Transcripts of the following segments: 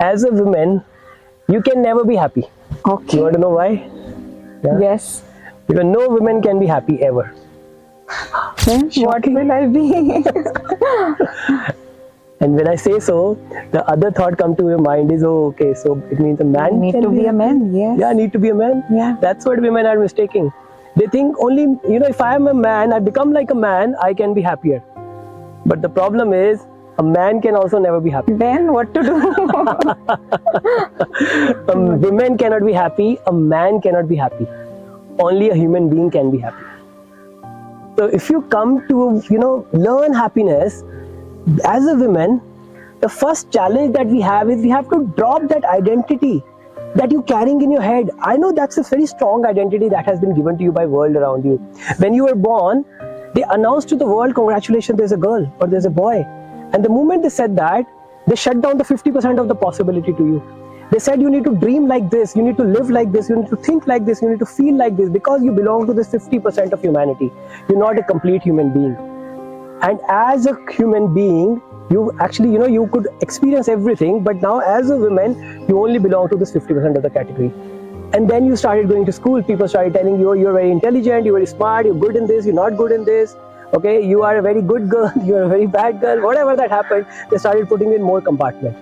as a woman, you can never be happy. Okay. You want to know why? Yeah. Yes. Because no woman can be happy ever. Then what will I be? And when I say so, the other thought come to your mind is, oh, okay, so it means a man Need can to be a happy? man. Yes. Yeah, need to be a man. Yeah. That's what women are mistaking. They think only, if I am a man, I become like a man, I can be happier. But the problem is, a man can also never be happy. Then what to do? Women cannot be happy, a man cannot be happy. Only a human being can be happy. So if you come to, learn happiness, as a woman, the first challenge that we have is we have to drop that identity that you're carrying in your head. I know that's a very strong identity that has been given to you by world around you. When you were born, they announced to the world, congratulations, there's a girl or there's a boy. And the moment they said that, they shut down the 50% of the possibility to you. They said you need to dream like this, you need to live like this, you need to think like this, you need to feel like this, because you belong to this 50% of humanity. You're not a complete human being. And as a human being, you actually, you could experience everything, but now as a woman, you only belong to this 50% of the category. And then you started going to school, people started telling you, you're very intelligent, you're very smart, you're good in this, you're not good in this, okay, you are a very good girl, you're a very bad girl, whatever that happened, they started putting in more compartments.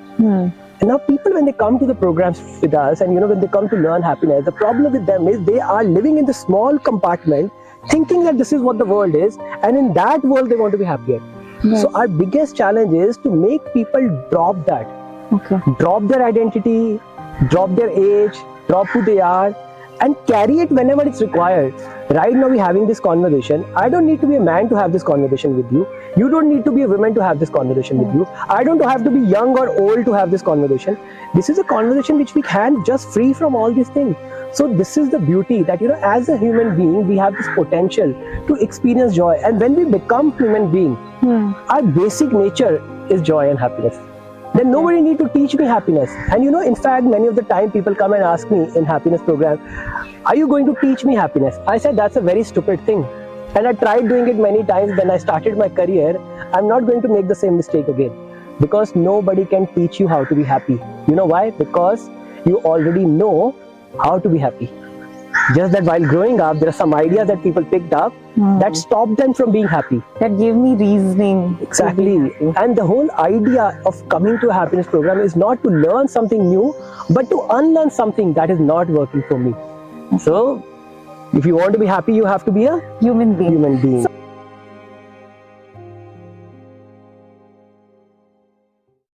And now people, when they come to the programs with us, and when they come to learn happiness, the problem with them is they are living in the small compartment, thinking that this is what the world is, and in that world they want to be happier. Yes. So our biggest challenge is to make people drop that. Okay. Drop their identity, drop their age, drop who they are, and carry it whenever it's required. Right now we're having this conversation. I don't need to be a man to have this conversation with you. You don't need to be a woman to have this conversation with you. I don't have to be young or old to have this conversation. This is a conversation which we can just free from all these things. So this is the beauty that, as a human being, we have this potential to experience joy. And when we become human being, our basic nature is joy and happiness. Then nobody need to teach me happiness. And in fact, many of the time people come and ask me in happiness program, are you going to teach me happiness? I said, that's a very stupid thing. And I tried doing it many times when I started my career. I'm not going to make the same mistake again. Because nobody can teach you how to be happy. You know why? Because you already know how to be happy. Just that while growing up, there are some ideas that people picked up that stopped them from being happy. That gave me reasoning. Exactly. And the whole idea of coming to a happiness program is not to learn something new, but to unlearn something that is not working for me. So, if you want to be happy, you have to be a Human being. human being. So